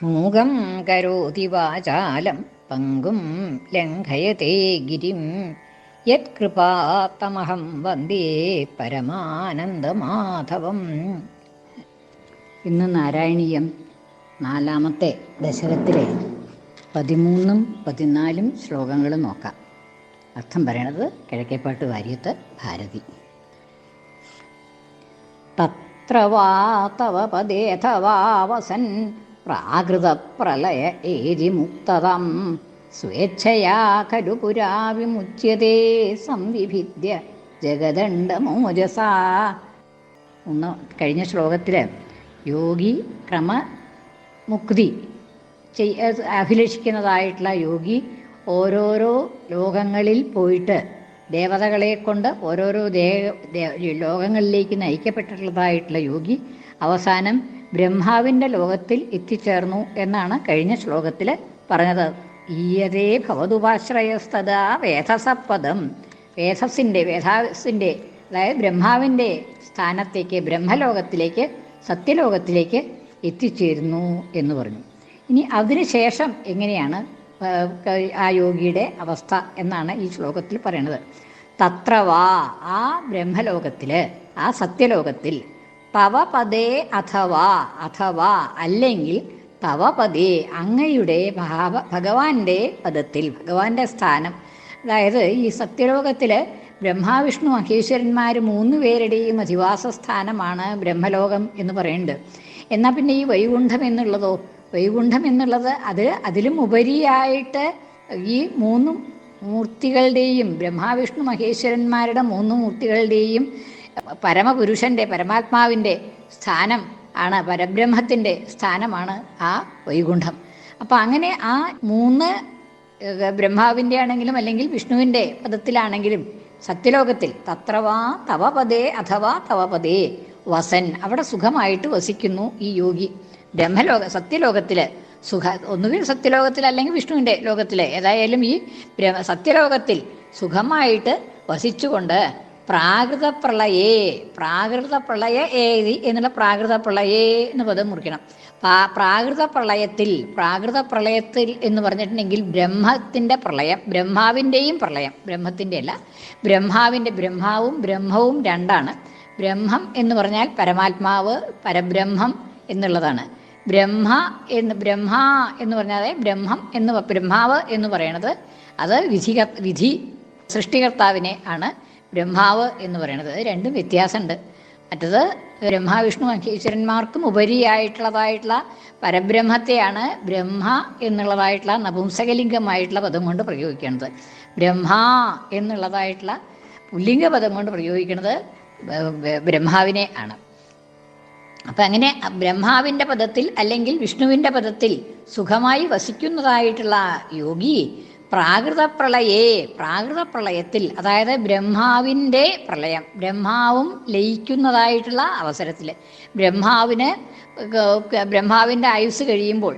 മൂകം കരോതി വാചാലം പങ്കും ലംഘയത്തെ ഗിരിം യത്കൃപാത്തമഹം വന്ദേ പരമാനന്ദമാധവം. ഇന്ന് നാരായണീയം 4-ാമത്തെ ദശകത്തിലെ 13ഉം 14ഉം ശ്ലോകങ്ങൾ നോക്കാം. അർത്ഥം പറയണത് കിഴക്കേപ്പാട്ട് വാര്യത്ത് ഭാരതി. തത്ര വാ തവ പദേഥവാ വസൻ പ്രാകൃതപ്രളയ ഏരി മുക്തതം സ്വേച്ഛയാ ഖലു പുരാ വിമുച്യതേ സംവിഭിദ്യ ജഗദണ്ഡമോജസാ. കഴിഞ്ഞ ശ്ലോകത്തിൽ യോഗി ക്രമമുക്തി അഭിലഷിക്കുന്നതായിട്ടുള്ള യോഗി ഓരോരോ ലോകങ്ങളിൽ പോയിട്ട് ദേവതകളെ കൊണ്ട് ഓരോരോ ലോകങ്ങളിലേക്ക് നയിക്കപ്പെട്ടിട്ടുള്ളതായിട്ടുള്ള യോഗി അവസാനം ബ്രഹ്മാവിൻ്റെ ലോകത്തിൽ എത്തിച്ചേർന്നു എന്നാണ് കഴിഞ്ഞ ശ്ലോകത്തിൽ പറഞ്ഞത്. ഈയതേ ഭവതുപാശ്രയസ്തദാ വേധസപദം. വേധസ്സിൻ്റെ അതായത് ബ്രഹ്മാവിൻ്റെ സ്ഥാനത്തേക്ക്, ബ്രഹ്മലോകത്തിലേക്ക്, സത്യലോകത്തിലേക്ക് എത്തിച്ചേരുന്നു എന്ന് പറഞ്ഞു. ഇനി അതിനുശേഷം എങ്ങനെയാണ് ആ യോഗിയുടെ അവസ്ഥ എന്നാണ് ഈ ശ്ലോകത്തിൽ പറയുന്നത്. തത്രവാ, ആ ബ്രഹ്മലോകത്തിൽ, ആ സത്യലോകത്തിൽ, തവ പദേ അഥവാ അല്ലെങ്കിൽ തവ പദേ, അങ്ങയുടെ ഭഗവാന്റെ പദത്തിൽ, ഭഗവാന്റെ സ്ഥാനം. അതായത് ഈ സത്യലോകത്തിൽ ബ്രഹ്മാവിഷ്ണു മഹേശ്വരന്മാർ 3 പേരുടെയും അധിവാസ സ്ഥാനമാണ് ബ്രഹ്മലോകം എന്ന് പറയുന്നുണ്ട്. എന്നാൽ പിന്നെ ഈ വൈകുണ്ഠം എന്നുള്ളതോ, വൈകുണ്ഠം എന്നുള്ളത് അതിലും ഉപരിയായിട്ട് ഈ 3 മൂർത്തികളുടെയും, ബ്രഹ്മാവിഷ്ണു മഹേശ്വരന്മാരുടെ 3 മൂർത്തികളുടെയും പരമപുരുഷൻ്റെ, പരമാത്മാവിൻ്റെ സ്ഥാനം ആണ്, പരബ്രഹ്മത്തിൻ്റെ സ്ഥാനമാണ് ആ വൈകുണ്ഠം. അപ്പം അങ്ങനെ ആ 3 ബ്രഹ്മാവിൻ്റെ ആണെങ്കിലും അല്ലെങ്കിൽ വിഷ്ണുവിൻ്റെ പദത്തിലാണെങ്കിലും സത്യലോകത്തിൽ തത്രവാ തവ പദേ അഥവാ തവ പദേ വസൻ, അവിടെ സുഖമായിട്ട് വസിക്കുന്നു ഈ യോഗി. സത്യലോകത്തിൽ ഒന്നുകിൽ സത്യലോകത്തിൽ അല്ലെങ്കിൽ വിഷ്ണുവിൻ്റെ ലോകത്തിൽ, ഏതായാലും ഈ സത്യലോകത്തിൽ സുഖമായിട്ട് വസിച്ചുകൊണ്ട് പ്രാകൃത പ്രളയേ ഏതി എന്നുള്ള പ്രാകൃത പ്രളയേ എന്ന് പദം മുറിക്കണം. പ്രാകൃത പ്രളയത്തിൽ എന്ന് പറഞ്ഞിട്ടുണ്ടെങ്കിൽ ബ്രഹ്മത്തിൻ്റെ പ്രളയം, ബ്രഹ്മാവിൻ്റെയും പ്രളയം, ബ്രഹ്മത്തിൻ്റെ അല്ല, ബ്രഹ്മാവും ബ്രഹ്മവും രണ്ടാണ്. ബ്രഹ്മം എന്ന് പറഞ്ഞാൽ പരമാത്മാവ്, പരബ്രഹ്മം എന്നുള്ളതാണ്. ബ്രഹ്മ എന്ന് പറഞ്ഞാൽ ബ്രഹ്മാവ് എന്ന് പറയണത് അത് വിധി സൃഷ്ടികർത്താവിനെ ആണ് ബ്രഹ്മാവ് എന്ന് പറയണത്. രണ്ടും വ്യത്യാസമുണ്ട്. മറ്റത് ബ്രഹ്മാവിഷ്ണു മഹേശ്വരന്മാർക്കും ഉപരിയായിട്ടുള്ളതായിട്ടുള്ള പരബ്രഹ്മത്തെയാണ് ബ്രഹ്മ എന്നുള്ളതായിട്ടുള്ള നപുംസകലിംഗമായിട്ടുള്ള പദം കൊണ്ട് പ്രയോഗിക്കുന്നത്. ബ്രഹ്മ എന്നുള്ളതായിട്ടുള്ള പുല്ലിംഗ പദം കൊണ്ട് പ്രയോഗിക്കുന്നത് ബ്രഹ്മാവിനെ ആണ്. അപ്പം അങ്ങനെ ബ്രഹ്മാവിൻ്റെ പദത്തിൽ അല്ലെങ്കിൽ വിഷ്ണുവിൻ്റെ പദത്തിൽ സുഖമായി വസിക്കുന്നതായിട്ടുള്ള യോഗി പ്രാകൃത പ്രളയത്തിൽ, അതായത് ബ്രഹ്മാവിൻ്റെ പ്രളയം, ബ്രഹ്മാവും ലയിക്കുന്നതായിട്ടുള്ള അവസരത്തിൽ, ബ്രഹ്മാവിൻ്റെ ആയുസ് കഴിയുമ്പോൾ,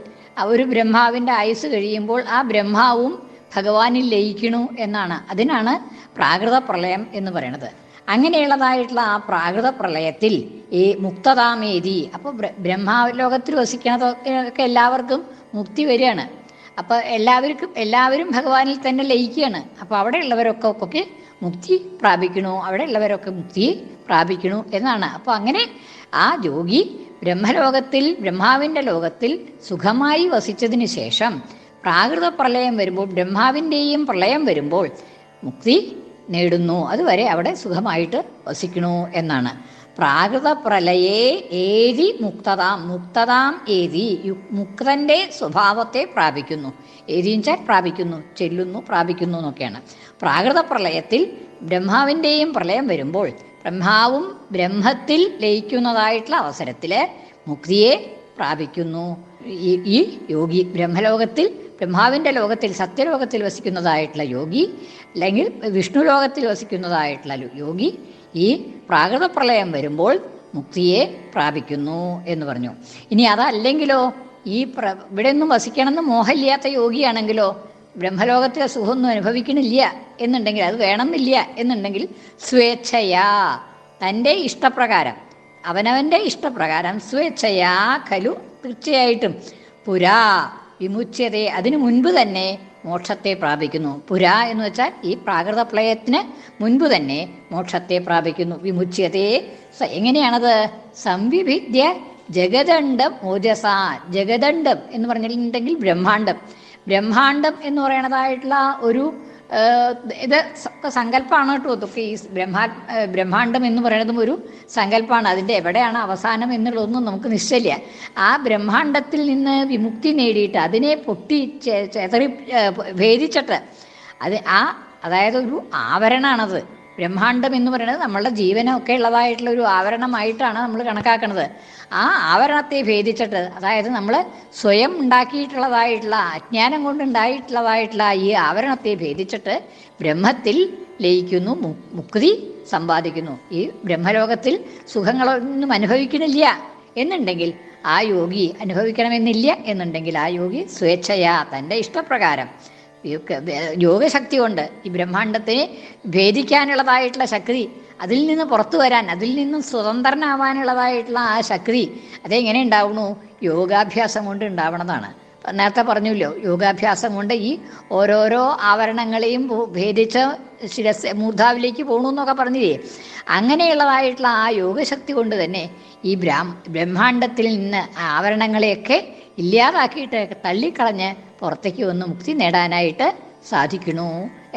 ബ്രഹ്മാവിൻ്റെ ആയുസ് കഴിയുമ്പോൾ ആ ബ്രഹ്മാവും ഭഗവാനിൽ ലയിക്കണു എന്നാണ്. അതിനാണ് പ്രാകൃത പ്രളയം എന്ന് പറയുന്നത്. അങ്ങനെയുള്ളതായിട്ടുള്ള ആ പ്രാകൃത പ്രളയത്തിൽ ഈ മുക്തതാമേതി, അപ്പോൾ ബ്രഹ്മലോകത്തിൽ വസിക്കണതൊക്കെ എല്ലാവർക്കും മുക്തി വരികയാണ്. അപ്പോൾ എല്ലാവരും ഭഗവാനിൽ തന്നെ ലയിക്കുകയാണ്. അപ്പോൾ അവിടെ ഉള്ളവരൊക്കെ മുക്തി പ്രാപിക്കണു, അവിടെ ഉള്ളവരൊക്കെ മുക്തി പ്രാപിക്കണു എന്നാണ്. അപ്പോൾ അങ്ങനെ ആ യോഗി ബ്രഹ്മാവിൻ്റെ ലോകത്തിൽ സുഖമായി വസിച്ചതിന് ശേഷം പ്രാകൃത പ്രളയം വരുമ്പോൾ, ബ്രഹ്മാവിൻ്റെയും പ്രളയം വരുമ്പോൾ മുക്തി നേടുന്നു. അതുവരെ അവിടെ സുഖമായിട്ട് വസിക്കണു എന്നാണ്. പ്രാകൃത പ്രളയേ ഏതി മുക്തതാം ഏതി, മുക്തൻ്റെ സ്വഭാവത്തെ പ്രാപിക്കുന്നു. ഏതിച്ചാൽ പ്രാപിക്കുന്നു, ചെല്ലുന്നു, പ്രാപിക്കുന്നു എന്നൊക്കെയാണ്. പ്രാകൃത പ്രളയത്തിൽ ബ്രഹ്മാവിൻ്റെയും പ്രളയം വരുമ്പോൾ ബ്രഹ്മാവും ബ്രഹ്മത്തിൽ ലയിക്കുന്നതായിട്ടുള്ള അവസരത്തിൽ മുക്തിയെ പ്രാപിക്കുന്നു ഈ യോഗി. ബ്രഹ്മാവിൻ്റെ ലോകത്തിൽ, സത്യലോകത്തിൽ വസിക്കുന്നതായിട്ടുള്ള യോഗി അല്ലെങ്കിൽ വിഷ്ണു ലോകത്തിൽ വസിക്കുന്നതായിട്ടുള്ള യോഗി ഈ പ്രാകൃത പ്രളയം വരുമ്പോൾ മുക്തിയെ പ്രാപിക്കുന്നു എന്ന് പറഞ്ഞു. ഇനി അതല്ലെങ്കിലോ, ഇവിടെ ഒന്നും വസിക്കണമെന്ന് മോഹമില്ലാത്ത യോഗിയാണെങ്കിലോ, ബ്രഹ്മലോകത്തിലെ സുഖമൊന്നും അനുഭവിക്കണില്ല എന്നുണ്ടെങ്കിൽ, അത് വേണമെന്നില്ല എന്നുണ്ടെങ്കിൽ, സ്വേച്ഛയാ, തൻ്റെ ഇഷ്ടപ്രകാരം, അവനവൻ്റെ ഇഷ്ടപ്രകാരം, സ്വേച്ഛയാ ഖലു, തീർച്ചയായിട്ടും പുരാ വിമുച്യതേ, അതിനു മുൻപ് തന്നെ മോക്ഷത്തെ പ്രാപിക്കുന്നു. പുരാ എന്ന് വെച്ചാൽ ഈ പ്രാകൃത പ്രളയത്തിന് മുൻപ് തന്നെ മോക്ഷത്തെ പ്രാപിക്കുന്നു. വിമുച്യതേ എങ്ങനെയാണത്? സംവിഭിദ്യ ജഗദണ്ഡം ഓജസ. ജഗദണ്ഡം എന്ന് പറഞ്ഞിട്ടുണ്ടെങ്കിൽ ബ്രഹ്മാണ്ടം. ബ്രഹ്മാണ്ടം എന്ന് പറയുന്നതായിട്ടുള്ള ഒരു ഇത് സങ്കല്പമാണ് കേട്ടോ. ഇതൊക്കെ ഈ ബ്രഹ്മാണ്ടം എന്ന് പറയുന്നതും ഒരു സങ്കല്പമാണ്. അതിൻ്റെ എവിടെയാണ് അവസാനം എന്നുള്ളതൊന്നും നമുക്ക് നിശ്ചയില്ല. ആ ബ്രഹ്മാണ്ടത്തിൽ നിന്ന് വിമുക്തി നേടിയിട്ട് അതിനെ പൊട്ടി ചെതറി ഭേദിച്ചിട്ട് അതായത് ഒരു ആവരണമാണത്. ബ്രഹ്മാണ്ടം എന്ന് പറയുന്നത് നമ്മളുടെ ജീവനൊക്കെ ഉള്ളതായിട്ടുള്ള ഒരു ആവരണമായിട്ടാണ് നമ്മൾ കണക്കാക്കുന്നത്. ആ ആവരണത്തെ ഭേദിച്ചിട്ട്, അതായത് നമ്മൾ സ്വയം ഉണ്ടാക്കിയിട്ടുള്ളതായിട്ടുള്ള അജ്ഞാനം കൊണ്ടുണ്ടായിട്ടുള്ളതായിട്ടുള്ള ഈ ആവരണത്തെ ഭേദിച്ചിട്ട് ബ്രഹ്മത്തിൽ ലയിക്കുന്നു, മുക്തി സമ്പാദിക്കുന്നു. ഈ ബ്രഹ്മലോകത്തിൽ സുഖങ്ങളൊന്നും അനുഭവിക്കണില്ല എന്നുണ്ടെങ്കിൽ ആ യോഗി, അനുഭവിക്കണമെന്നില്ല എന്നുണ്ടെങ്കിൽ ആ യോഗി സ്വേച്ഛയാ തൻ്റെ ഇഷ്ടപ്രകാരം യോഗശക്തി കൊണ്ട് ഈ ബ്രഹ്മാണ്ടത്തിനെ ഭേദിക്കാനുള്ളതായിട്ടുള്ള ശക്തി, അതിൽ നിന്ന് പുറത്തു വരാൻ, അതിൽ നിന്നും സ്വതന്ത്രനാവാനുള്ളതായിട്ടുള്ള ആ ശക്തി അതെങ്ങനെ ഉണ്ടാവണു? യോഗാഭ്യാസം കൊണ്ട് ഉണ്ടാവണതാണ്. നേരത്തെ പറഞ്ഞല്ലോ, യോഗാഭ്യാസം കൊണ്ട് ഈ ഓരോരോ ആവരണങ്ങളെയും ഭേദിച്ച് മൂർധാവിലേക്ക് പോകണു എന്നൊക്കെ പറഞ്ഞില്ലേ. അങ്ങനെയുള്ളതായിട്ടുള്ള ആ യോഗശക്തി കൊണ്ട് തന്നെ ഈ ബ്രഹ്മാണ്ടത്തിൽ നിന്ന് ആവരണങ്ങളെയൊക്കെ ഇല്ലാതാക്കിയിട്ട് തള്ളിക്കളഞ്ഞ് പുറത്തേക്ക് വന്ന് മുക്തി നേടാനായിട്ട് സാധിക്കണു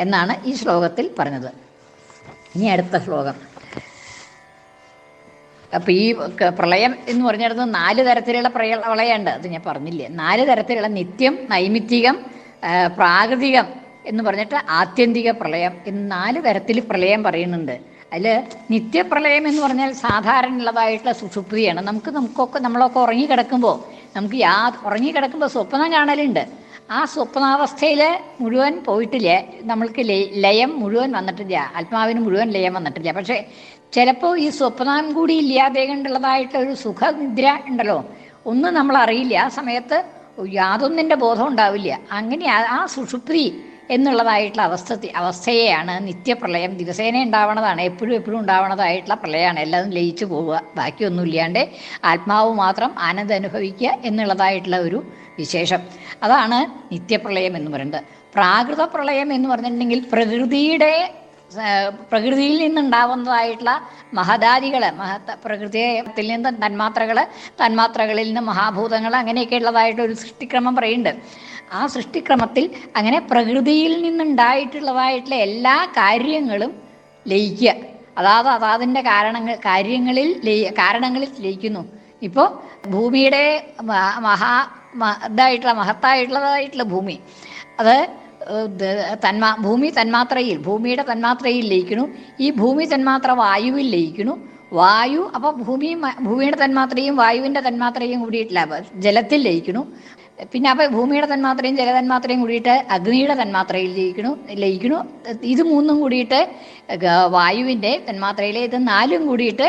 എന്നാണ് ഈ ശ്ലോകത്തിൽ പറഞ്ഞത്. ഇനി അടുത്ത ശ്ലോകം. അപ്പം ഈ പ്രളയം എന്ന് പറഞ്ഞിടത്ത് 4 തരത്തിലുള്ള പ്രളയമുണ്ട്. അത് ഞാൻ പറഞ്ഞില്ലേ. 4 തരത്തിലുള്ള നിത്യം, നൈമിത്തികം, പ്രാകൃതികം എന്ന് പറഞ്ഞിട്ട് ആത്യന്തിക പ്രളയം എന്ന് 4 തരത്തിൽ പ്രളയം പറയുന്നുണ്ട്. അതിൽ നിത്യപ്രളയം എന്ന് പറഞ്ഞാൽ സാധാരണയുള്ളതായിട്ടുള്ള സുഷുപ്തിയാണ്. നമ്മളൊക്കെ ഉറങ്ങിക്കിടക്കുമ്പോൾ ഉറങ്ങിക്കിടക്കുമ്പോൾ സ്വപ്നം കാണലുണ്ട്. ആ സ്വപ്നാവസ്ഥയിൽ മുഴുവൻ പോയിട്ടില്ല, നമ്മൾക്ക് ലയം മുഴുവൻ വന്നിട്ടില്ല, ആത്മാവിന് മുഴുവൻ ലയം വന്നിട്ടില്ല. പക്ഷേ ചിലപ്പോൾ ഈ സ്വപ്നം കൂടി ഇല്ലാതെ കണ്ടുള്ളതായിട്ടുള്ള ഒരു സുഖനിദ്ര ഉണ്ടല്ലോ, ഒന്നും നമ്മൾ അറിയില്ല. ആ സമയത്ത് യാതൊന്നിൻ്റെ ബോധം ഉണ്ടാവില്ല. അങ്ങനെ ആ സുഷുപ്തി എന്നുള്ളതായിട്ടുള്ള അവസ്ഥയെയാണ് നിത്യപ്രളയം. ദിവസേന ഉണ്ടാവണതാണ്, എപ്പോഴും ഉണ്ടാവണതായിട്ടുള്ള പ്രളയമാണ്. എല്ലാതും ലയിച്ചു പോവുക, ബാക്കിയൊന്നും ഇല്ലാണ്ട് ആത്മാവ് മാത്രം ആനന്ദം അനുഭവിക്കുക എന്നുള്ളതായിട്ടുള്ള ഒരു വിശേഷം. അതാണ് നിത്യപ്രളയം എന്ന് പറയുന്നത്. പ്രാകൃത പ്രളയം എന്ന് പറഞ്ഞിട്ടുണ്ടെങ്കിൽ പ്രകൃതിയിൽ നിന്നുണ്ടാവുന്നതായിട്ടുള്ള മഹദാദികൾ, പ്രകൃതിയിൽ നിന്ന് തന്മാത്രകളിൽ നിന്ന് മഹാഭൂതങ്ങൾ, അങ്ങനെയൊക്കെ ഉള്ളതായിട്ടൊരു സൃഷ്ടിക്രമം പറയുന്നുണ്ട്. ആ സൃഷ്ടിക്രമത്തിൽ അങ്ങനെ പ്രകൃതിയിൽ നിന്നുണ്ടായിട്ടുള്ളതായിട്ടുള്ള എല്ലാ കാര്യങ്ങളും ലയിക്കുക. അതാതിൻ്റെ കാരണങ്ങളിൽ ലയിക്കുന്നു. ഇപ്പോൾ ഭൂമിയുടെ മഹത്തായിട്ടുള്ളതായിട്ടുള്ള ഭൂമി, അത് ഭൂമിയുടെ തന്മാത്രയിൽ ലയിക്കുന്നു. ഈ ഭൂമി തന്മാത്ര വായുവിൽ ലയിക്കുന്നു. വായു അപ്പോൾ ഭൂമിയുടെ തന്മാത്രയും വായുവിൻ്റെ തന്മാത്രയും കൂടിയിട്ടില്ല ജലത്തിൽ ലയിക്കുന്നു. പിന്നെ അപ്പോൾ ഭൂമിയുടെ തന്മാത്രയും ജലതന്മാത്രയും കൂടിയിട്ട് അഗ്നിയുടെ തന്മാത്രയിൽ ലയിക്കുന്നു. ഇത് 3 കൂടിയിട്ട് വായുവിൻ്റെ തന്മാത്രയിൽ, ഇത് 4 കൂടിയിട്ട്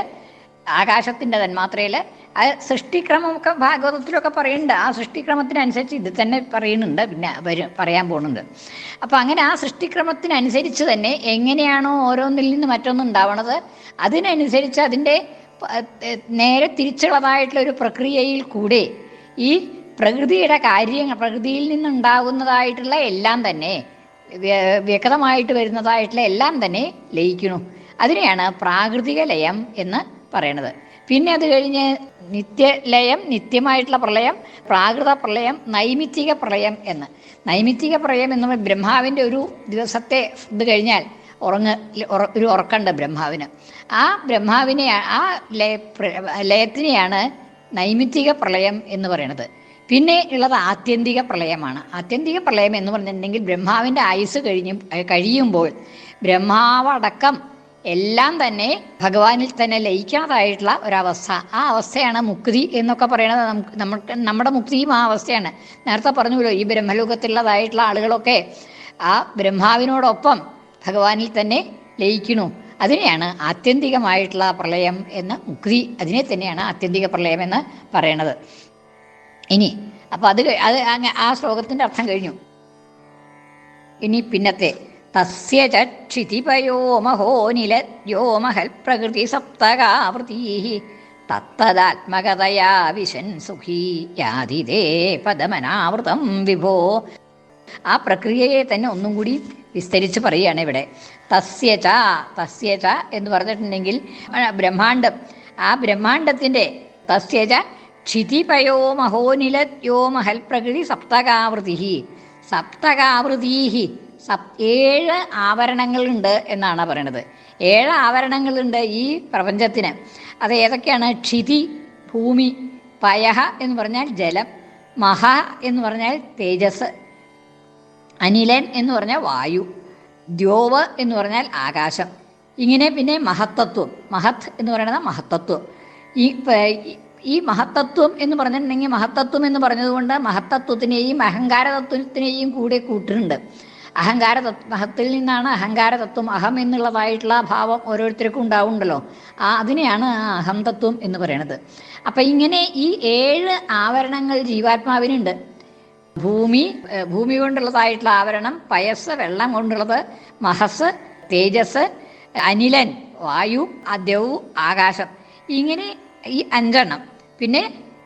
ആകാശത്തിൻ്റെ തന്മാത്രയിൽ. സൃഷ്ടിക്രമമൊക്കെ ഭാഗവതത്തിലൊക്കെ പറയുന്നുണ്ട്. ആ സൃഷ്ടിക്രമത്തിനനുസരിച്ച് ഇത് തന്നെ പറയുന്നുണ്ട്, പിന്നെ പറയാൻ പോകുന്നുണ്ട്. അപ്പോൾ അങ്ങനെ ആ സൃഷ്ടിക്രമത്തിനനുസരിച്ച് തന്നെ എങ്ങനെയാണോ ഓരോന്നിൽ നിന്ന് മറ്റൊന്നുണ്ടാവണത്, അതിനനുസരിച്ച് അതിൻ്റെ നേരെ തിരിച്ചുള്ളതായിട്ടുള്ള ഒരു പ്രക്രിയയിൽ കൂടെ ഈ പ്രകൃതിയിൽ നിന്നുണ്ടാകുന്നതായിട്ടുള്ള എല്ലാം തന്നെ, വ്യക്തമായിട്ട് വരുന്നതായിട്ടുള്ള എല്ലാം തന്നെ ലയിക്കുന്നു. അതിനെയാണ് പ്രാകൃതിക ലയം എന്ന് പറയണത്. പിന്നെ അത് കഴിഞ്ഞ് നിത്യലയം, നിത്യമായിട്ടുള്ള പ്രളയം, പ്രാകൃത പ്രളയം, നൈമിത്തിക പ്രളയം എന്ന്. നൈമിത്തിക പ്രളയം എന്ന് പറയുമ്പോൾ ബ്രഹ്മാവിൻ്റെ ഒരു ദിവസത്തെ ഇത് കഴിഞ്ഞാൽ ഒരു ഉറക്കമുണ്ട് ബ്രഹ്മാവിന്. ആ ലയത്തിനെയാണ് നൈമിത്തിക പ്രളയം എന്ന് പറയുന്നത്. പിന്നെ ഉള്ളത് ആത്യന്തിക പ്രളയമാണ്. ആത്യന്തിക പ്രളയം എന്ന് പറഞ്ഞിട്ടുണ്ടെങ്കിൽ ബ്രഹ്മാവിൻ്റെ ആയുസ് കഴിയുമ്പോൾ ബ്രഹ്മാവടക്കം എല്ലാം തന്നെ ഭഗവാനിൽ തന്നെ ലയിക്കാതായിട്ടുള്ള ഒരവസ്ഥ. ആ അവസ്ഥയാണ് മുക്തി എന്നൊക്കെ പറയുന്നത്. നമ്മുടെ മുക്തിയും ആ അവസ്ഥയാണ്. നേരത്തെ പറഞ്ഞുല്ലോ, ഈ ബ്രഹ്മലോകത്തിലുള്ളതായിട്ടുള്ള ആളുകളൊക്കെ ആ ബ്രഹ്മാവിനോടൊപ്പം ഭഗവാനിൽ തന്നെ ലയിക്കുന്നു. അതിനെയാണ് ആത്യന്തികമായിട്ടുള്ള പ്രളയം എന്ന് മുക്തി, അതിനെ തന്നെയാണ് ആത്യന്തിക പ്രളയം എന്ന് പറയണത്. ഇനി അപ്പം അത് ആ ശ്ലോകത്തിൻ്റെ അർത്ഥം കഴിഞ്ഞു. ഇനി പിന്നത്തെ തസ്യ ക്ഷിതിപയോ മഹോ നിലദ്യോ മഹൽ പ്രകൃതി സപ്തകാവൃതീ തത്തദാത്മകതയാ വിശൻ സുഖീ യാതിതേ പദമനാവൃതം വിഭോ. ആ പ്രക്രിയയെ തന്നെ ഒന്നും കൂടി വിസ്തരിച്ച് പറയുകയാണ് ഇവിടെ. തസ്യച തസ്യച എന്ന് പറഞ്ഞിട്ടുണ്ടെങ്കിൽ ബ്രഹ്മാണ്ടം, ആ ബ്രഹ്മാണ്ടത്തിൻ്റെ തസ്യച ക്ഷിതിപയോ മഹോനിലയോ മഹൽ പ്രകൃതി സപ്തകാവൃതി. സപ്തകാവൃതീഹി 7 ആവരണങ്ങളുണ്ട് എന്നാണ് പറയണത്. 7 ആവരണങ്ങളുണ്ട് ഈ പ്രപഞ്ചത്തിന്. അത് ഏതൊക്കെയാണ്? ക്ഷിതി ഭൂമി, പയഹ എന്ന് പറഞ്ഞാൽ ജലം, മഹ എന്ന് പറഞ്ഞാൽ തേജസ്, അനിലൻ എന്ന് പറഞ്ഞാൽ വായു, ദ്യോവ് എന്ന് പറഞ്ഞാൽ ആകാശം. ഇങ്ങനെ പിന്നെ മഹത്തത്വം, മഹത് എന്ന് പറയുന്നത് മഹത്തത്വം. ഈ മഹത്തത്വം എന്ന് പറഞ്ഞിട്ടുണ്ടെങ്കിൽ മഹത്തത്വം എന്ന് പറഞ്ഞതുകൊണ്ട് മഹത്തത്വത്തിനെയും അഹങ്കാരതത്വത്തിനെയും കൂടെ കൂട്ടുന്നുണ്ട്. മഹത്തിൽ നിന്നാണ് അഹങ്കാരതത്വം, അഹം എന്നുള്ളതായിട്ടുള്ള ഭാവം ഓരോരുത്തർക്കും ഉണ്ടാവുണ്ടല്ലോ. അതിനെയാണ് അഹം തത്വം എന്ന് പറയണത്. അപ്പം ഇങ്ങനെ ഈ 7 ആവരണങ്ങൾ ജീവാത്മാവിനുണ്ട്. ഭൂമി കൊണ്ടുള്ളതായിട്ടുള്ള ആവരണം, പയസ് വെള്ളം കൊണ്ടുള്ളത്, മഹസ് തേജസ്, അനിലൻ വായു, ദ്യൗ ആകാശം. ഇങ്ങനെ ഈ 5 എണ്ണം. പിന്നെ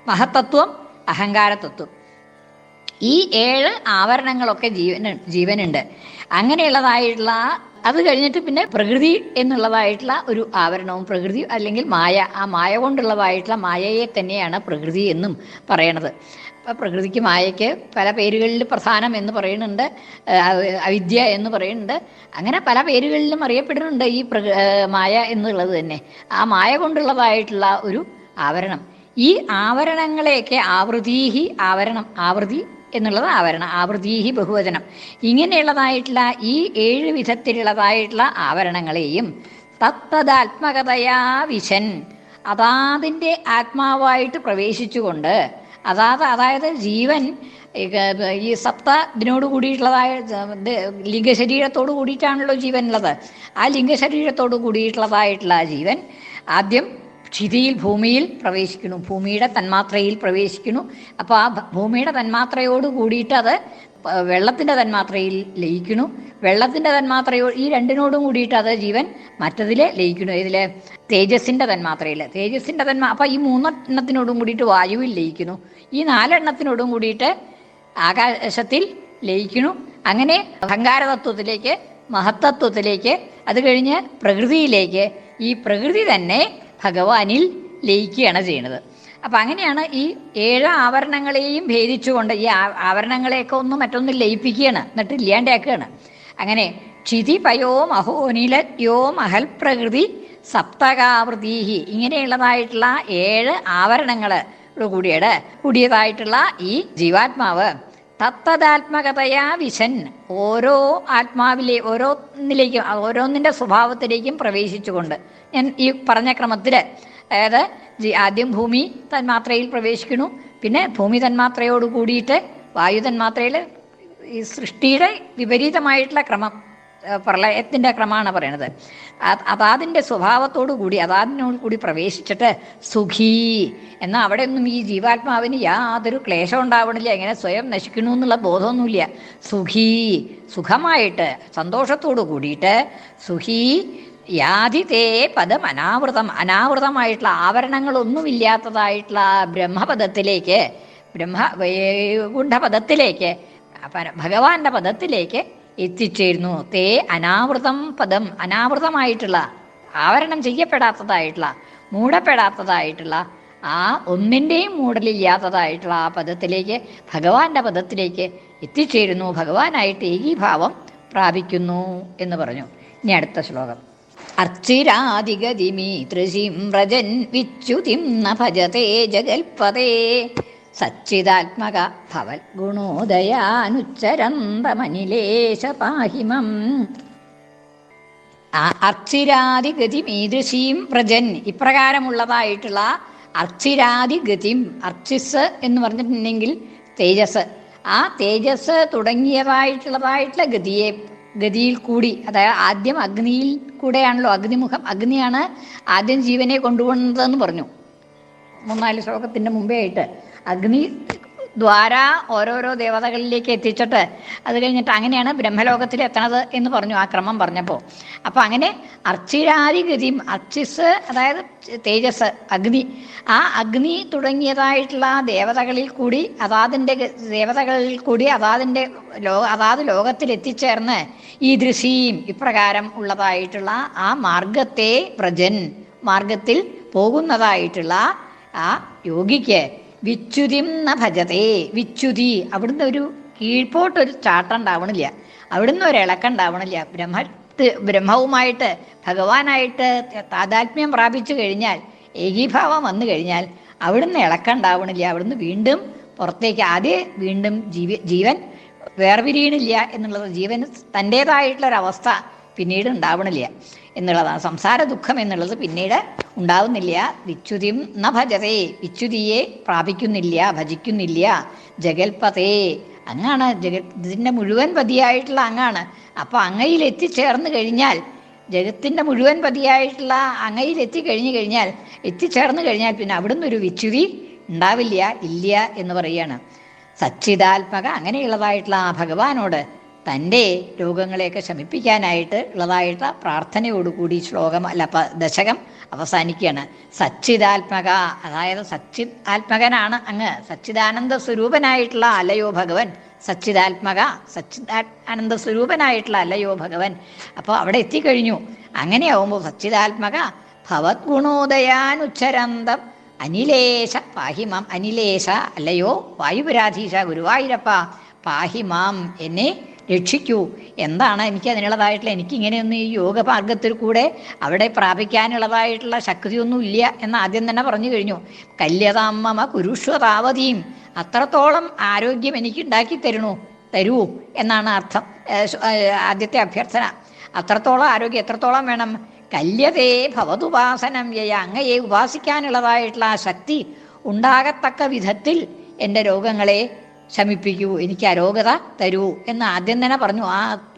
മഹത്തത്വം, അഹങ്കാരതത്വം. ഈ 7 ആവരണങ്ങളൊക്കെ ജീവനുണ്ട്. അങ്ങനെയുള്ളതായിട്ടുള്ള അത് കഴിഞ്ഞിട്ട് പിന്നെ പ്രകൃതി എന്നുള്ളതായിട്ടുള്ള ഒരു ആവരണവും, പ്രകൃതി അല്ലെങ്കിൽ മായ, ആ മായ കൊണ്ടുള്ളതായിട്ടുള്ള മായയെ തന്നെയാണ് പ്രകൃതി എന്നും പറയണത്. അപ്പം പ്രകൃതിക്ക് മായയ്ക്ക് പല പേരുകളിൽ പ്രധാനം എന്ന് പറയുന്നുണ്ട്, അവിദ്യ എന്ന് പറയുന്നുണ്ട്. അങ്ങനെ പല പേരുകളിലും അറിയപ്പെടുന്നുണ്ട് ഈ മായ എന്നുള്ളത് തന്നെ. ആ മായ കൊണ്ടുള്ളതായിട്ടുള്ള ഒരു ആവരണം. ഈ ആവരണങ്ങളെയൊക്കെ ആവൃതീഹി, ആവരണം, ആവൃതി എന്നുള്ളത് ആവരണം, ആവൃതീഹി ബഹുവചനം. ഇങ്ങനെയുള്ളതായിട്ടുള്ള ഈ 7 വിധത്തിലുള്ളതായിട്ടുള്ള ആവരണങ്ങളെയും തത്തദാത്മകതയാ വിശൻ, അതാതിൻ്റെ ആത്മാവായിട്ട് പ്രവേശിച്ചുകൊണ്ട്, അതായത് ജീവൻ ഈ ഇതിനോട് കൂടിയിട്ടുള്ളതായ ലിംഗശരീരത്തോട് കൂടിയിട്ടാണല്ലോ ജീവൻ ഉള്ളത്. ആ ലിംഗശരീരത്തോട് കൂടിയിട്ടുള്ളതായിട്ടുള്ള ജീവൻ ആദ്യം ക്ഷിതിയിൽ ഭൂമിയിൽ പ്രവേശിക്കുന്നു, ഭൂമിയുടെ തന്മാത്രയിൽ പ്രവേശിക്കുന്നു. അപ്പോൾ ആ ഭൂമിയുടെ തന്മാത്രയോട് കൂടിയിട്ട് അത് വെള്ളത്തിൻ്റെ തന്മാത്രയിൽ ലയിക്കുന്നു. വെള്ളത്തിൻ്റെ തന്മാത്രയോട് ഈ രണ്ടിനോടും കൂടിയിട്ട് അത് ജീവൻ മറ്റതിൽ ലയിക്കുന്നു. ഇതിൽ തേജസ്സിൻ്റെ തന്മാത്രയിൽ, അപ്പോൾ ഈ 3 എണ്ണത്തിനോടും കൂടിയിട്ട് വായുവിൽ ലയിക്കുന്നു. ഈ 4 എണ്ണത്തിനോടും കൂടിയിട്ട് ആകാശത്തിൽ ലയിക്കുന്നു. അങ്ങനെ അഹങ്കാരതത്വത്തിലേക്ക്, മഹത്തത്വത്തിലേക്ക്, അത് കഴിഞ്ഞ് പ്രകൃതിയിലേക്ക്, ഈ പ്രകൃതി തന്നെ ഭഗവാനിൽ ലയിക്കുകയാണ് ചെയ്യുന്നത്. അപ്പം അങ്ങനെയാണ് ഈ 7 ആവരണങ്ങളെയും ഭേദിച്ചുകൊണ്ട് ഈ ആവരണങ്ങളെയൊക്കെ മറ്റൊന്നും ലയിപ്പിക്കുകയാണ്, എന്നിട്ട് ഇല്ലാണ്ടാക്കുകയാണ്. അങ്ങനെ ക്ഷിതി പയോ മഹോനിലയോ മഹൽ പ്രകൃതി സപ്തകാവൃതീഹി, ഇങ്ങനെയുള്ളതായിട്ടുള്ള 7 ആവരണങ്ങൾ കൂടിയതായിട്ടുള്ള ഈ ജീവാത്മാവ് തത്തദാത്മകതയാ വിശൻ, ഓരോ ഓരോന്നിലേക്കും, ഓരോന്നിൻ്റെ സ്വഭാവത്തിലേക്കും പ്രവേശിച്ചുകൊണ്ട്, ഞാൻ ഈ പറഞ്ഞ ക്രമത്തിൽ, അതായത് ആദ്യം ഭൂമി തന്മാത്രയിൽ പ്രവേശിക്കുന്നു, പിന്നെ ഭൂമി തന്മാത്രയോട് കൂടിയിട്ട് വായു തന്മാത്രയിൽ, ഈ സൃഷ്ടിയുടെ വിപരീതമായിട്ടുള്ള ക്രമം, പ്രളയത്തിൻ്റെ ക്രമമാണ് പറയണത്. അതാതിൻ്റെ സ്വഭാവത്തോടു കൂടി, അതാതിനോട് കൂടി പ്രവേശിച്ചിട്ട് സുഖീ എന്നാൽ അവിടെ ഒന്നും ഈ ജീവാത്മാവിന് യാതൊരു ക്ലേശം ഉണ്ടാവണില്ല, എങ്ങനെ സ്വയം നശിക്കണു എന്നുള്ള ബോധമൊന്നുമില്ല. സുഖമായിട്ട് സന്തോഷത്തോടു കൂടിയിട്ട് സുഖീ യാതിതേ പദം അനാവൃതമായിട്ടുള്ള ആവരണങ്ങളൊന്നുമില്ലാത്തതായിട്ടുള്ള ബ്രഹ്മപദത്തിലേക്ക്, വൈകുണ്ഠപദത്തിലേക്ക്, ഭഗവാന്റെ പദത്തിലേക്ക് എത്തിച്ചേരുന്നു. തേ അനാവൃതം പദം, അനാവൃതമായിട്ടുള്ള, ആവരണം ചെയ്യപ്പെടാത്തതായിട്ടുള്ള, മൂടപ്പെടാത്തതായിട്ടുള്ള, ആ ഒന്നിൻ്റെയും മൂടലില്ലാത്തതായിട്ടുള്ള ആ പദത്തിലേക്ക്, ഭഗവാന്റെ പദത്തിലേക്ക് എത്തിച്ചേരുന്നു, ഭഗവാനായിട്ട് ഏകീഭാവം പ്രാപിക്കുന്നു എന്ന് പറഞ്ഞു. ഇനി അടുത്ത ശ്ലോകം. അർച്ചിരാദിഗതിമീതൃശിം വ്രജൻ വിച്യുതിം ന ഭജതേ ജഗൽപദേ സച്ചിദാത്മക ഭവൽ ഗുണോദയാനുച്ചരന്തമനിലേശ പാഹിമം. അർച്ചിരാദിഗതിമീതൃശീം വ്രജൻ, ഇപ്രകാരമുള്ളതായിട്ടുള്ള അർച്ചിരാദിഗതിം, അർച്ചിസ് എന്ന് പറഞ്ഞിട്ടുണ്ടെങ്കിൽ തേജസ്, ആ തേജസ് തുടങ്ങിയതായിട്ടുള്ളതായിട്ടുള്ള ഗതിയിൽ കൂടി, അതായത് ആദ്യം അഗ്നിയിൽ കൂടെയാണല്ലോ, അഗ്നിയാണ് ആദ്യം ജീവനെ കൊണ്ടുപോകുന്നതെന്ന് പറഞ്ഞു 3-4 ശ്ലോകത്തിൻ്റെ മുമ്പേ ആയിട്ട്. അഗ്നി ദ്വാര ഓരോരോ ദേവതകളിലേക്ക് എത്തിച്ചിട്ട് അത് കഴിഞ്ഞിട്ട് അങ്ങനെയാണ് ബ്രഹ്മലോകത്തിൽ എത്തണത് എന്ന് പറഞ്ഞു, ആ ക്രമം പറഞ്ഞപ്പോൾ. അപ്പം അങ്ങനെ അർച്ചിരാദിഗതിയും, അർച്ചിസ് അതായത് തേജസ്, അഗ്നി, ആ അഗ്നി തുടങ്ങിയതായിട്ടുള്ള ദേവതകളിൽ കൂടി ദേവതകളിൽ കൂടി അതാത് ലോകത്തിൽ എത്തിച്ചേർന്ന് ഈ ദൃശീം ഇപ്രകാരം ഉള്ളതായിട്ടുള്ള ആ മാർഗത്തെ വ്രജൻ, മാർഗത്തിൽ പോകുന്നതായിട്ടുള്ള ആ യോഗിക്ക് വിച്യുതിം ന ഭജതേ. വിച്യുതി, അവിടുന്ന് ഒരു കീഴ്പോട്ടൊരു ചാട്ടം ഉണ്ടാവണില്ല, അവിടുന്ന് ഒരു ഇളക്കം ഉണ്ടാവണില്ല. ബ്രഹ്മവുമായിട്ട് ഭഗവാനായിട്ട് താതാത്മ്യം പ്രാപിച്ചു കഴിഞ്ഞാൽ, ഏകീഭാവം വന്നു കഴിഞ്ഞാൽ അവിടുന്ന് ഇളക്കം ഉണ്ടാവണില്ല. അവിടുന്ന് വീണ്ടും പുറത്തേക്ക് വീണ്ടും ജീവൻ വേർപിരിയണില്ല എന്നുള്ളത്, ജീവന് തൻ്റേതായിട്ടുള്ളൊരവസ്ഥ പിന്നീട് ഉണ്ടാവണില്ല എന്നുള്ളതാണ്. സംസാര ദുഃഖം എന്നുള്ളത് പിന്നീട് ഉണ്ടാവുന്നില്ല. വിച്യുതിം ന ഭജതേ, വിച്യുതിയെ പ്രാപിക്കുന്നില്ല, ഭജിക്കുന്നില്ല. ജഗൽപതേ, അങ്ങാണ് ഇതിൻ്റെ മുഴുവൻ പതിയായിട്ടുള്ള അങ്ങാണ്. അപ്പോൾ അങ്ങയിൽ എത്തിച്ചേർന്ന് കഴിഞ്ഞാൽ, ജഗത്തിൻ്റെ മുഴുവൻ പതിയായിട്ടുള്ള അങ്ങയിൽ എത്തിച്ചേർന്ന് കഴിഞ്ഞാൽ പിന്നെ അവിടുന്ന് ഒരു വിച്യുതി ഉണ്ടാവില്ല, ഇല്ല എന്ന് പറയുകയാണ്. സച്ചിദാത്മക, അങ്ങനെയുള്ളതായിട്ടുള്ള ആ ഭഗവാനോട് തൻ്റെ രോഗങ്ങളെയൊക്കെ ശമിപ്പിക്കാനായിട്ട് ഉള്ളതായിട്ട് പ്രാർത്ഥനയോടുകൂടി ദശകം അവസാനിക്കുകയാണ്. സച്ചിദാത്മക, അതായത് ആത്മകനാണ് അങ്ങ്, സച്ചിദാനന്ദ സ്വരൂപനായിട്ടുള്ള അല്ലയോ ഭഗവൻ. ആനന്ദ സ്വരൂപനായിട്ടുള്ള അല്ലയോ ഭഗവൻ. അപ്പോൾ അവിടെ എത്തിക്കഴിഞ്ഞു. അങ്ങനെയാവുമ്പോൾ സച്ചിദാത്മക ഭവത് ഗുണോദയാനുച്ചരന്തം അനിലേശ പാഹിമാം. അനിലേശ, അല്ലയോ വായുപുരാധീശ ഗുരുവായൂരപ്പ, പാഹിമാം, എന്നെ രക്ഷിക്കൂ. എന്താണ് എനിക്ക് അതിനുള്ളതായിട്ടുള്ള, എനിക്കിങ്ങനെയൊന്നും ഈ യോഗമാർഗത്തിൽ കൂടെ അവിടെ പ്രാപിക്കാനുള്ളതായിട്ടുള്ള ശക്തിയൊന്നും ഇല്ല എന്ന് ആദ്യം തന്നെ പറഞ്ഞു കഴിഞ്ഞു. കല്യതാമ്മ കുരുഷ്വതാവതീം, അത്രത്തോളം ആരോഗ്യം എനിക്ക് ഉണ്ടാക്കി തരൂ എന്നാണ് അർത്ഥം. ആദ്യത്തെ അഭ്യർത്ഥന. അത്രത്തോളം ആരോഗ്യം എത്രത്തോളം വേണം? കല്യതേ ഭവതുപാസനം യയ, അങ്ങയെ ഉപാസിക്കാനുള്ളതായിട്ടുള്ള ആ ശക്തി ഉണ്ടാകത്തക്ക വിധത്തിൽ എൻ്റെ രോഗങ്ങളെ ശമിപ്പിക്കൂ, എനിക്ക് അരോഗത തരൂ എന്ന് ആദ്യം തന്നെ പറഞ്ഞു.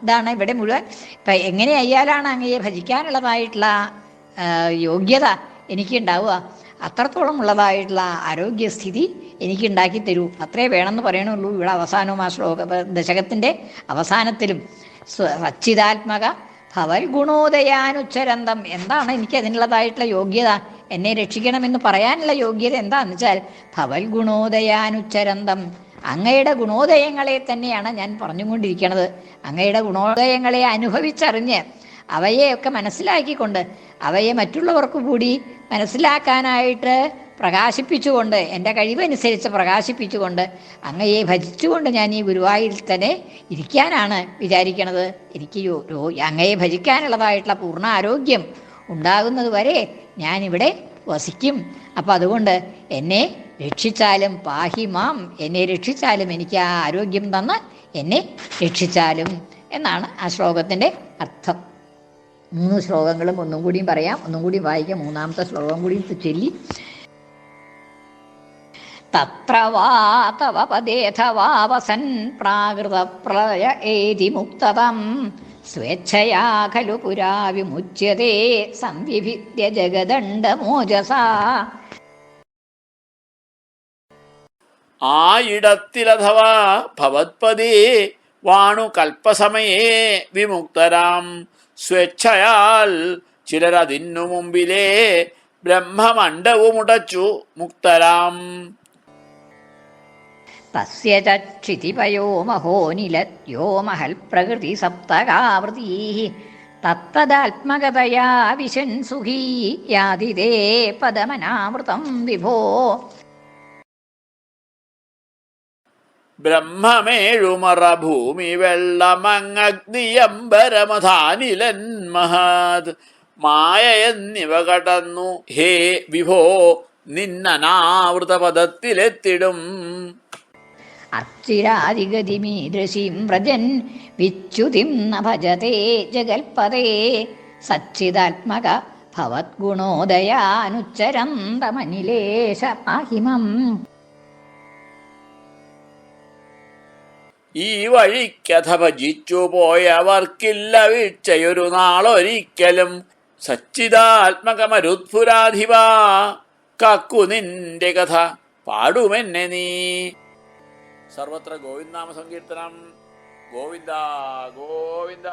ഇതാണ് ഇവിടെ മുഴുവൻ. ഇപ്പം എങ്ങനെ അയ്യാലാണ് അങ്ങയെ ഭജിക്കാനുള്ളതായിട്ടുള്ള യോഗ്യത എനിക്കുണ്ടാവുക? അത്രത്തോളം ഉള്ളതായിട്ടുള്ള ആരോഗ്യസ്ഥിതി എനിക്കുണ്ടാക്കി തരൂ, അത്രേ വേണമെന്ന് പറയണുള്ളൂ. ഇവിടെ അവസാനവും ആ ദശകത്തിൻ്റെ അവസാനത്തിലും സച്ചിദാത്മക ഭവൽ ഗുണോദയാനുച്ചരന്തം, എന്താണ് എനിക്ക് അതിനുള്ളതായിട്ടുള്ള യോഗ്യത, എന്നെ രക്ഷിക്കണമെന്ന് പറയാനുള്ള യോഗ്യത എന്താണെന്ന് വെച്ചാൽ ഭവൽ ഗുണോദയാനുച്ചരന്തം, അങ്ങയുടെ ഗുണോദയങ്ങളെ തന്നെയാണ് ഞാൻ പറഞ്ഞുകൊണ്ടിരിക്കുന്നത്. അങ്ങയുടെ ഗുണോദയങ്ങളെ അനുഭവിച്ചറിഞ്ഞ് അവയെയൊക്കെ മനസ്സിലാക്കിക്കൊണ്ട് അവയെ മറ്റുള്ളവർക്ക് കൂടി മനസ്സിലാക്കാനായിട്ട് പ്രകാശിപ്പിച്ചുകൊണ്ട്, എൻ്റെ കഴിവനുസരിച്ച് പ്രകാശിപ്പിച്ചുകൊണ്ട് അങ്ങയെ ഭജിച്ചുകൊണ്ട് ഞാൻ ഈ ഗുരുവായൂരിൽ തന്നെ ഇരിക്കാനാണ് വിചാരിക്കണത്. എനിക്ക് അങ്ങയെ ഭജിക്കാനുള്ളതായിട്ടുള്ള പൂർണ്ണ ആരോഗ്യം ഉണ്ടാകുന്നത് വരെ ഞാനിവിടെ വസിക്കും. അപ്പം അതുകൊണ്ട് എന്നെ രക്ഷിച്ചാലും, പാഹിമാം, എന്നെ രക്ഷിച്ചാലും, എനിക്ക് ആ ആരോഗ്യം തന്ന് എന്നെ രക്ഷിച്ചാലും എന്നാണ് ആ ശ്ലോകത്തിൻ്റെ അർത്ഥം. 3 ശ്ലോകങ്ങളും ഒന്നും കൂടിയും പറയാം, ഒന്നും കൂടി വായിക്കാം. 3ാമത്തെ ശ്ലോകം കൂടി ചൊല്ലി. തത്ര വാ തവ പദേഥവാ വസൻ പ്രാകൃത പ്രളയ ഏതി മുക്തതം സ്വേച്ഛയാ ഖലു പുരാ വിമുച്യതേ സംവിഭിദ്യ ജഗദണ്ഡമോജസാ. ആയിടത്തിലഥവാ ഭവത്പദേ വാണു കൽപ്പസമയേ വിമുക്തരാം സ്വേച്ഛയാൽ ചിലരതിന്നു മുമ്പിലേ ബ്രഹ്മമണ്ഡവുമുടച്ചു മുക്തരാം. തസ്യ ക്ഷിതിപയോ മഹോനിലയോ മഹൽ പ്രകൃതി സപ്തകാവൃതീഃ തത്തദാത്മകതയാ വിശൻ സുഖീ യാതിതേ പദമനാമൃതം വിഭോ. ബ്രഹ്മമേഴുമറ ഭൂമി വെള്ളമങ്ങഗ്നിയംബരമധാനിലൻ മഹത് മായ എന്നിവ കടന്നു ഹേ വിഭോ നിന്നനാവൃത പദത്തിലെത്തിടും. അർച്ചിരാദിഗതിമീദൃശീം വ്രജൻ വിച്യുതിം ന ഭജതേ ജഗൽപദേ സച്ചിദാത്മക ഭവദ്ഗുണോദയാനുച്ചരന്തമനിലേശ പാഹിമം. ഈ വഴിക്കഥ ഭജിച്ചു പോയവർക്കില്ല വീഴ്ചയൊരു നാളൊരിക്കലും. സച്ചിദാത്മകമരുത്പുരാധിവാ കാക്കു നിന്റെ കഥ പാടുമെന്നെ നീ. സർവത്ര ഗോവിന്ദനാമ സങ്കീർത്തനം. ഗോവിന്ദ ഗോവിന്ദ.